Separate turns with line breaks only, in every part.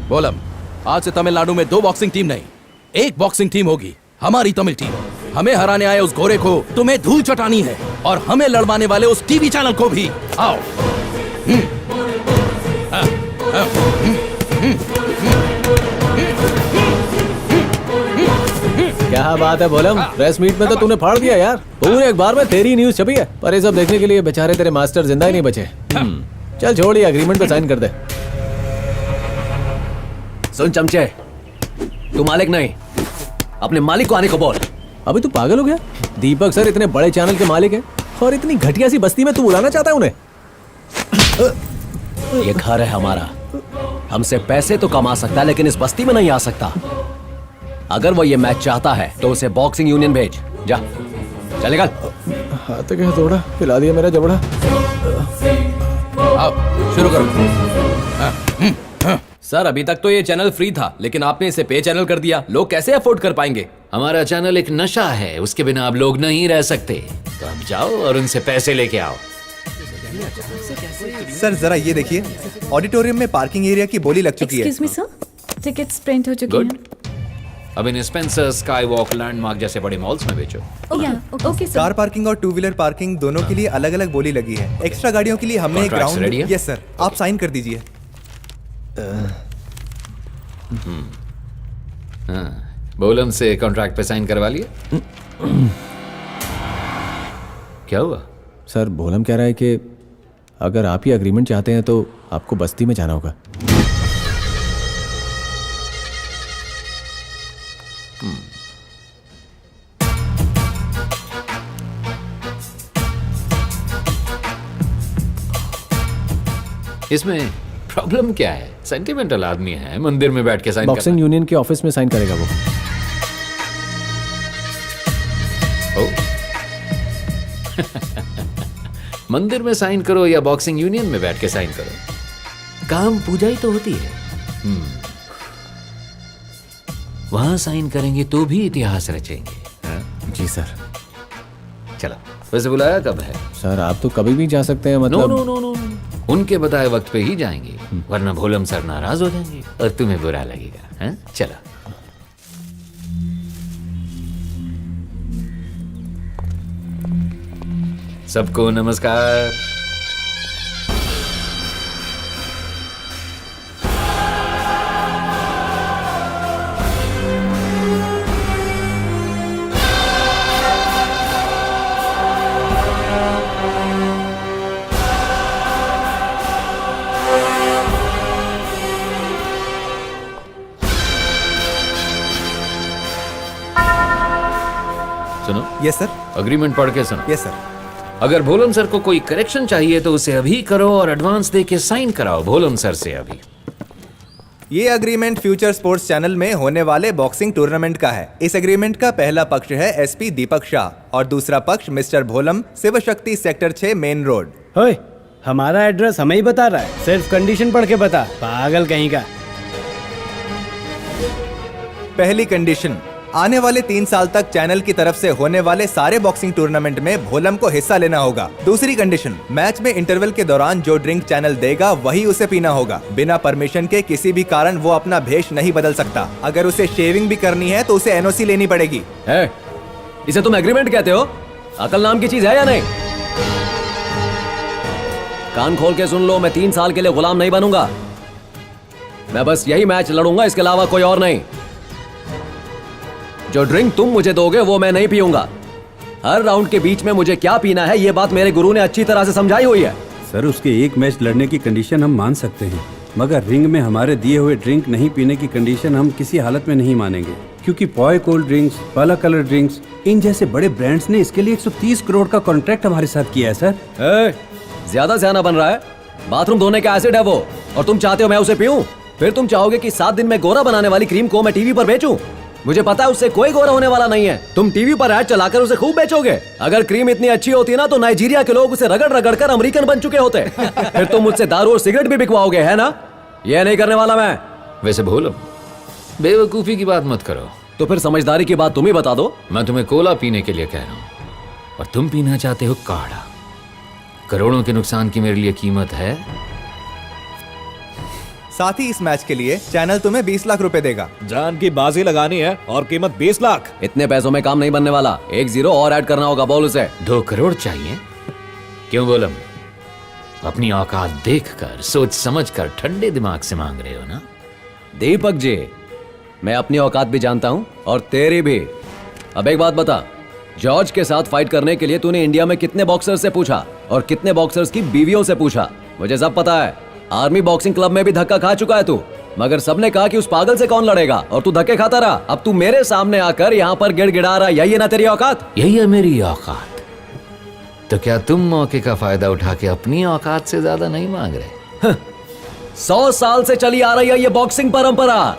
बोलम, आज से तमिलनाडु में 2 बॉक्सिंग टीम नहीं, 1 बॉक्सिंग टीम होगी, हमारी तमिल टीम। हमें हराने आए उस गोरे को तुम्हें धूल चटानी है, और हमें लड़वाने वाले उस टीवी चैनल को भी। आओ।
क्या बात है बोलम, प्रेस मीट में तो तूने फाड़ दिया यार। पूरे अखबार में तेरी न्यूज छपी है, पर ये सब देखने के लिए बेचारे तेरे मास्टर जिंदा ही नहीं बचे। चल छोड़, ये एग्रीमेंट पे साइन कर दे।
सुन चमचे, तू मालिक नहीं, अपने मालिक को आने को बोल।
अभी तू पागल हो गया? दीपक सर इतने बड़े चैनल के मालिक हैं, और इतनी घटिया सी बस्ती में तू बुलाना चाहता है उन्हें?
ये घर है हमारा, हमसे पैसे तो कमा सकता है, लेकिन इस बस्ती में नहीं आ सकता। अगर वो ये मैच चाहता है तो उसे बॉक्सिंग यूनियन भेज। जा, चल निकल।
हाथ क्या थोड़ा हिला दिया मेरा जबड़ा।
आओ, शुरू करो।
सर, अभी तक तो ये चैनल फ्री था, लेकिन आपने इसे पे चैनल कर दिया। लोग कैसे अफोर्ड कर पाएंगे?
हमारा चैनल एक नशा है, उसके बिना आप लोग नहीं रह सकते। तो अब जाओ और उनसे पैसे लेके आओ।
सर जरा ये देखिए, ऑडिटोरियम में पार्किंग एरिया की बोली लग चुकी है।
Excuse me sir, tickets print हो चुकी
गुड।
हैं।
अब इन स्पेंसर, स्काई वॉक, लैंडमार्क जैसे बड़े मॉल्स में बेचो।
Okay sir.
कार पार्किंग और 2 व्हीलर पार्किंग दोनों के लिए अलग अलग बोली लगी है। एक्स्ट्रा गाड़ियों के लिए हमने एक
Contracts ready
ग्राउंड।
है?
यस सर, आप साइन कर दीजिए।
बोलम से कॉन्ट्रैक्ट पे साइन करवा लिए? क्या हुआ?
सर बोलम कह रहा है कि अगर आप ये एग्रीमेंट चाहते हैं तो आपको बस्ती में जाना होगा।
इसमें प्रॉब्लम क्या है? सेंटिमेंटल आदमी है, मंदिर में बैठ के साइन
बॉक्सिंग यूनियन के ऑफिस में साइन करेगा वो।
मंदिर में साइन करो या बॉक्सिंग यूनियन में बैठ के साइन करो, काम पूजा ही तो होती है। वहां साइन करेंगे तो भी इतिहास रचेंगे। हाँ?
जी सर।
चलो, वैसे बुलाया कब है?
सर आप तो कभी भी जा सकते हैं, मतलब।
नो नो नो नो, उनके बताए वक्त पे ही जाएंगे, वरना भोलम सर नाराज हो जाएंगे और तुम्हें बुरा लगेगा। हैं? चलो। सबको नमस्कार। सुनो।
Yes sir.
अग्रीमेंट पढ़ के सुनो।
Yes sir.
अगर भोलम सर को कोई करेक्शन चाहिए तो उसे अभी करो और एडवांस दे के साइन कराओ भोलम सर से अभी।
ये एग्रीमेंट फ्यूचर स्पोर्ट्स चैनल में होने वाले बॉक्सिंग टूर्नामेंट का है। इस एग्रीमेंट का पहला पक्ष है एसपी दीपक शाह और दूसरा पक्ष mister भोलम, Shiv Shakti sector 6 main road.
ओए, हमारा एड्रेस हमें ही बता रहा है, सिर्फ कंडीशन पढ़ के बता, पागल कहीं का।
पहली कंडीशन, आने वाले 3 साल तक चैनल की तरफ से होने वाले सारे बॉक्सिंग टूर्नामेंट में भोलम को हिस्सा लेना होगा। दूसरी कंडीशन, मैच में इंटरवल के दौरान जो ड्रिंक चैनल देगा वही उसे पीना होगा। बिना परमिशन के किसी भी कारण वो अपना भेष नहीं बदल सकता। अगर उसे शेविंग भी करनी है तो उसे एनओसी लेनी पड़ेगी।
इसे तुम एग्रीमेंट कहते हो? अकल नाम की चीज है या नहीं? कान खोल के सुन लो, मैं 3 साल के लिए गुलाम नहीं बनूंगा। मैं बस यही मैच लड़ूंगा, इसके अलावा कोई और नहीं। जो ड्रिंक तुम मुझे दोगे वो मैं नहीं पीऊंगा। हर राउंड के बीच में मुझे क्या पीना है ये बात मेरे गुरु ने अच्छी तरह से समझाई हुई है।
सर उसके एक मैच लड़ने की कंडीशन हम मान सकते हैं, मगर रिंग में हमारे दिए हुए ड्रिंक नहीं पीने की कंडीशन हम किसी हालत में नहीं मानेंगे, क्योंकि पॉय कोल्ड ड्रिंक्स, पाला कलर ड्रिंक्स, इन जैसे बड़े ब्रांड्स ने इसके लिए 130 करोड़ का कॉन्ट्रैक्ट हमारे साथ किया है सर।
ज्यादा सियाना बन रहा है। बाथरूम धोने का एसिड है वो, और तुम चाहते हो मैं उसे पीऊं? फिर तुम चाहोगे कि 7 दिन में गोरा बनाने वाली क्रीम को मैं टीवी पर बेचूं? मुझे पता है उससे कोई गोरा होने वाला नहीं है। तुम टीवी पर ऐड चलाकर उसे खूब बेचोगे। अगर क्रीम इतनी अच्छी होती ना तो नाइजीरिया के लोग उसे रगड़ रगड़ कर अमेरिकन बन चुके होते। फिर तुम मुझसे दारू और सिगरेट भी बिकवाओगे, है ना? ये नहीं करने वाला मैं।
वैसे भोलम, बेवकूफी की बात मत करो।
तो फिर समझदारी की बात तुम ही बता दो।
मैं तुम्हें कोला पीने के लिए कह रहा हूं और तुम पीना चाहते हो काढ़ा। करोड़ों के नुकसान की मेरे लिए कीमत है।
साथ ही इस मैच के लिए चैनल तुम्हें 20 लाख रुपए देगा।
जान की बाजी लगानी है और कीमत 20 लाख।
इतने पैसों में काम नहीं बनने वाला, 1 जीरो और ऐड करना होगा, बोल उसे।
2 करोड़ चाहिए? क्यों बोलम? अपनी औकात देखकर, सोच समझकर ठंडे दिमाग से मांग रहे हो ना?
दीपक जी, मैं अपनी औकात भी जानता हूं और तेरी भी। अब एक बात बता, जॉर्ज के साथ फाइट करने के लिए तूने इंडिया में कितने बॉक्सर्स से पूछा और कितने बॉक्सर्स की बीवियों से पूछा? मुझे सब पता है। आर्मी बॉक्सिंग क्लब में भी धक्का खा चुका है तू, मगर सबने कहा कि उस पागल से कौन लड़ेगा, और तू धक्के खाता रहा। अब तू मेरे सामने आकर यहाँ पर गिड़गिड़ा रहा, यही है ना तेरी औकात?
यही है मेरी औकात। तो क्या तुम मौके का फायदा उठा के अपनी औकात से ज्यादा नहीं मांग रहे?
100 साल से चली आ रही है ये बॉक्सिंग परंपरा।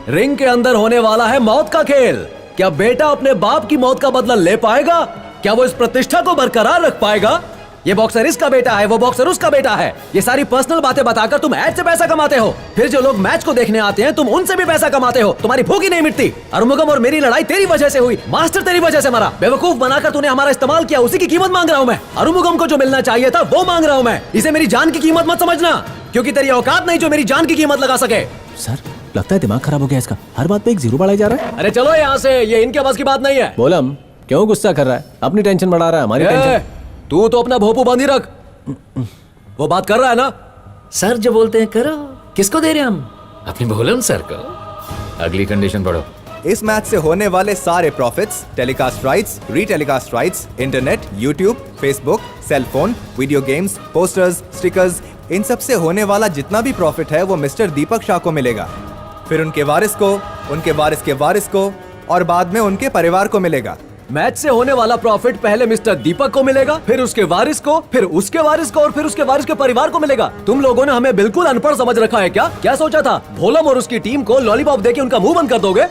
रिंग के अंदर होने वाला है मौत का खेल। क्या बेटा अपने बाप की मौत का बदला ले पाएगा? क्या वो इस प्रतिष्ठा को बरकरार रख पाएगा? ये बॉक्सर इसका बेटा है, वो बॉक्सर उसका बेटा है। ये सारी पर्सनल बातें बताकर तुम ऐड से पैसा कमाते हो। फिर जो लोग मैच को देखने आते हैं, तुम उनसे भी पैसा कमाते हो। तुम्हारी भूख ही नहीं मिटती। अरुमुगम और मेरी लड़ाई तेरी वजह से हुई, मास्टर तेरी वजह से मरा। बेवकूफ बनाकर तूने हमारा इस्तेमाल किया, उसी की कीमत मांग रहा हूं मैं। अरुमुगम को जो मिलना चाहिए था वो मांग रहा हूं मैं। इसे मेरी जान की कीमत मत समझना, क्योंकि तेरी औकात नहीं जो मेरी जान की कीमत लगा सके।
सर, लगता है दिमाग खराब हो गया इसका, हर बात पे 1 जीरो बढ़ाई जा रहा है।
अरे चलो यहाँ से, ये इनके बस की बात नहीं है।
बोलम, क्यों गुस्सा कर रहा है? अपनी टेंशन बढ़ा रहा है, हमारी टेंशन।
तू तो अपना भोपू बांधी रख। वो बात कर रहा है ना?
सर जो बोलते हैं करो। किसको दे रहे हम? अपनी भोलम सर को। अगली कंडीशन पढ़ो।
इस मैच से होने वाले सारे profits, telecast rights, retelecast rights, internet, YouTube, Facebook, cellphone, video games, posters, stickers, इन सब से होने वाला जितना भी प्रॉफिट है वो मिस्टर दीपक शाह को मिलेगा। फिर उनके वारिस को, उनके वारिस के वारिस को, और बाद में उनके परिवार को मिलेगा।
मैच से होने वाला प्रॉफिट पहले मिस्टर दीपक को मिलेगा, फिर उसके वारिस को, फिर उसके वारिस को, और फिर उसके वारिस के परिवार को मिलेगा। तुम लोगों ने हमें बिल्कुल अनपढ़ समझ रखा है क्या? क्या सोचा था भोलम और उसकी टीम को लॉलीपॉप देके उनका मुंह बंद कर दोगे?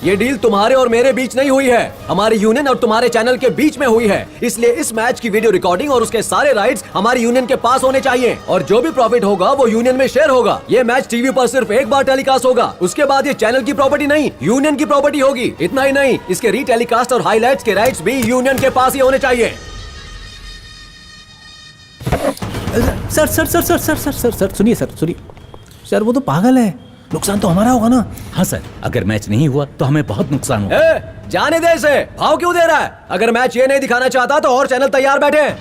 ये डील तुम्हारे और मेरे बीच नहीं हुई है, हमारी यूनियन और तुम्हारे चैनल के बीच में हुई है। इसलिए इस मैच की वीडियो रिकॉर्डिंग और उसके सारे राइट्स हमारी यूनियन के पास होने चाहिए, और जो भी प्रॉफिट होगा वो यूनियन में शेयर होगा। ये मैच टीवी पर सिर्फ एक बार टेलीकास्ट होगा, उसके बाद ये चैनल की प्रॉपर्टी नहीं, यूनियन की प्रॉपर्टी होगी। इतना ही नहीं, इसके रीटेलीकास्ट और हाईलाइट्स के राइट्स भी यूनियन के पास ही होने चाहिए।
Sir sir sir sir sir sir sir sir सुनिए सर, सुनिए सर, वो तो पागल है, नुकसान तो हमारा होगा ना।
हाँ सर, अगर मैच नहीं हुआ तो हमें बहुत नुकसान होगा।
जाने दे इसे, भाव क्यों दे रहा है? अगर मैच ये नहीं दिखाना चाहता तो और चैनल तैयार बैठे हैं।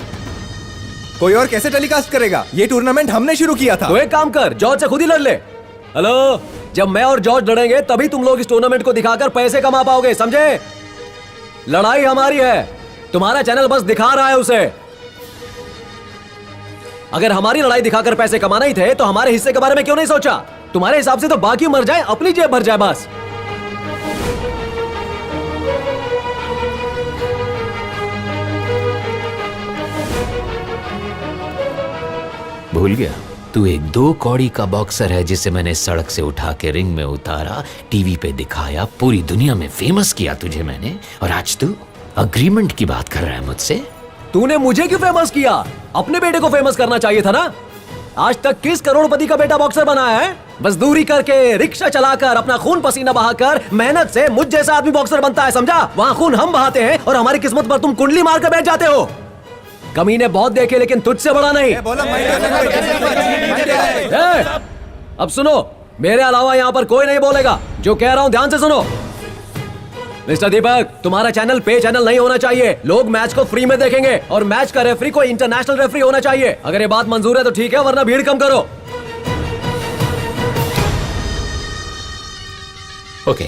कोई और कैसे टेलीकास्ट करेगा? ये टूर्नामेंट हमने शुरू किया था।
तो एक काम कर, जॉर्ज से खुद ही लड़ ले। हेलो, जब मैं और जॉर्ज लड़ेंगे तभी तुम लोग इस टूर्नामेंट को दिखाकर पैसे कमा पाओगे, समझे? लड़ाई हमारी है, तुम्हारा चैनल बस दिखा रहा है उसे। अगर हमारी लड़ाई दिखाकर पैसे कमाना ही थे तो हमारे हिस्से के बारे में क्यों नहीं सोचा? तुम्हारे हिसाब से तो बाकी मर जाए, अपनी जेब भर जाए बस।
भूल गया? तू एक 2 कौड़ी का बॉक्सर है जिसे मैंने सड़क से उठा के रिंग में उतारा, टीवी पे दिखाया, पूरी दुनिया में फेमस किया तुझे मैंने, और आज तू अग्रीमेंट की बात कर रहा है मुझसे?
तूने मुझे क्यों फेमस किया? अपने बेटे को फेमस करना चाहिए था ना। आज तक किस करोड़पति का बेटा बॉक्सर बना है? मजदूरी करके, रिक्शा चलाकर, अपना खून पसीना बहाकर, मेहनत से मुझ जैसा आदमी बॉक्सर बनता है, समझा? वहाँ खून हम बहाते हैं और हमारी किस्मत पर तुम कुंडली मारकर बैठ जाते हो। कमीने बहुत देखे लेकिन तुझसे बड़ा नहीं। अब सुनो, मेरे अलावा यहाँ पर कोई नहीं बोलेगा। जो कह रहा हूँ ध्यान से सुनो। मिस्टर दीपक, तुम्हारा चैनल पे चैनल नहीं होना चाहिए। लोग मैच को फ्री में देखेंगे और मैच का रेफरी कोई इंटरनेशनल रेफरी होना चाहिए। अगर ये बात मंजूर है तो ठीक है, वरना भीड़ कम करो।
ओके,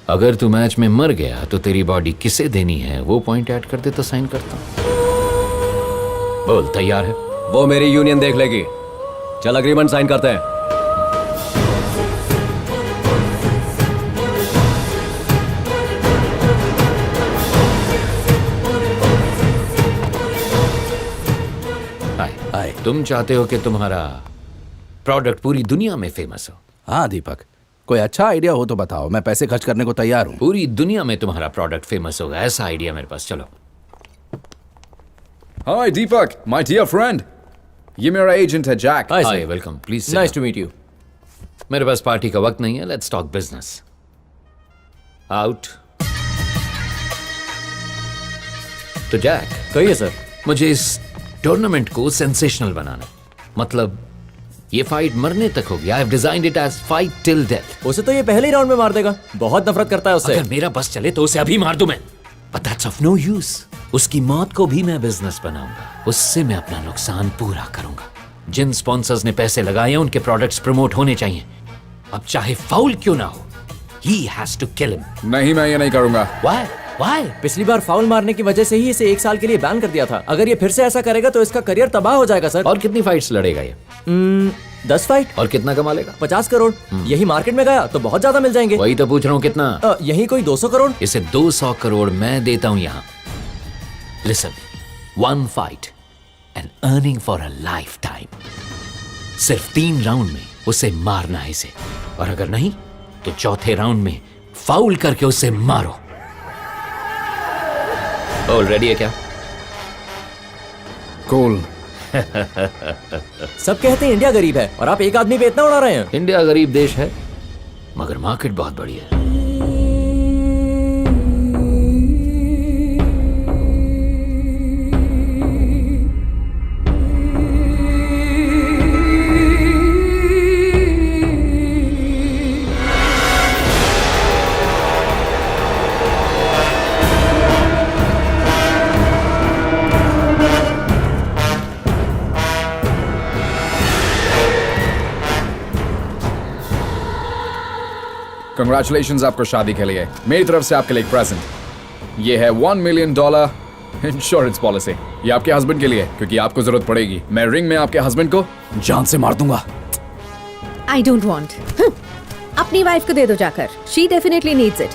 अगर तू मैच में मर गया तो तेरी बॉडी किसे देनी है वो पॉइंट ऐड कर दे तो साइन करता हूं। बोल, तैयार है?
वो मेरी यूनियन देख लेगी। चल अग्रीमेंट साइन करते हैं।
हाय, तुम चाहते हो कि तुम्हारा प्रोडक्ट पूरी दुनिया में फेमस हो?
हाँ दीपक, कोई अच्छा आइडिया हो तो बताओ, मैं पैसे खर्च करने को तैयार हूँ।
पूरी दुनिया में तुम्हारा प्रोडक्ट फेमस होगा, ऐसा आइडिया मेरे पास। चलो।
Hi Deepak, my dear friend, ये मेरा एजेंट है Jack.
Hi, welcome, please.
Nice to meet you.
मेरे पास पार्टी का वक्त नहीं है, लेट्स टॉक बिजनेस। आउट। तो जैक,
कहिए सर।
मुझे इस टूर्नामेंट को सेंसेशनल बनाना है। मतलब ये फाइट मरने तक होगी। I have designed it as fight till death.
उसे तो ये पहले ही राउंड में मार देगा, बहुत नफरत करता है उससे।
अगर मेरा बस चले तो उसे अभी मार दूं मैं, but that's of no use. उसकी मौत को भी मैं बिजनेस बनाऊंगा, उससे मैं अपना नुकसान पूरा करूंगा। जिन स्पॉन्सर्स ने पैसे लगाए हैं उनके प्रोडक्ट्स प्रमोट होने चाहिए, अब चाहे फाउल क्यों ना हो। He has to kill him.
नहीं, मैं ये नहीं करूंगा।
Why? Why?
पिछली बार फाउल मारने की वजह से ही इसे 1 साल के लिए बैन कर दिया था। अगर ये फिर से ऐसा करेगा तो इसका करियर तबाह हो जाएगा सर।
और कितनी फाइट्स लड़ेगा ये?
10 फाइट।
और कितना कमा लेगा?
50 करोड़। यही मार्केट में गया तो बहुत ज्यादा मिल जाएंगे।
वही तो पूछ रहा हूँ, कितना?
यही कोई 200 करोड़।
इसे 200 करोड़ मैं देता हूँ यहाँ। Listen, 1 fight and earning for a lifetime. सिर्फ 3 राउंड में उसे मारना है इसे, और अगर नहीं तो चौथे राउंड में फाउल करके उसे मारो। बोल, रेडी है क्या?
कूल।
सब कहते हैं इंडिया गरीब है और आप एक आदमी पे इतना उड़ा रहे हैं।
इंडिया गरीब देश है मगर मार्केट बहुत बड़ी है।
कंग्रेचुलेशंस आपको शादी के लिए। मेरी तरफ से आपके लिए एक प्रेजेंट। ये है $1 मिलियन इंश्योरेंस पॉलिसी। ये आपके हस्बैंड के लिए, क्योंकि आपको जरूरत पड़ेगी। मैं रिंग में आपके हस्बैंड को जान से मार दूंगा।
I don't want. अपनी वाइफ को दे दो जाकर, शी डेफिनेटली नीड्स इट।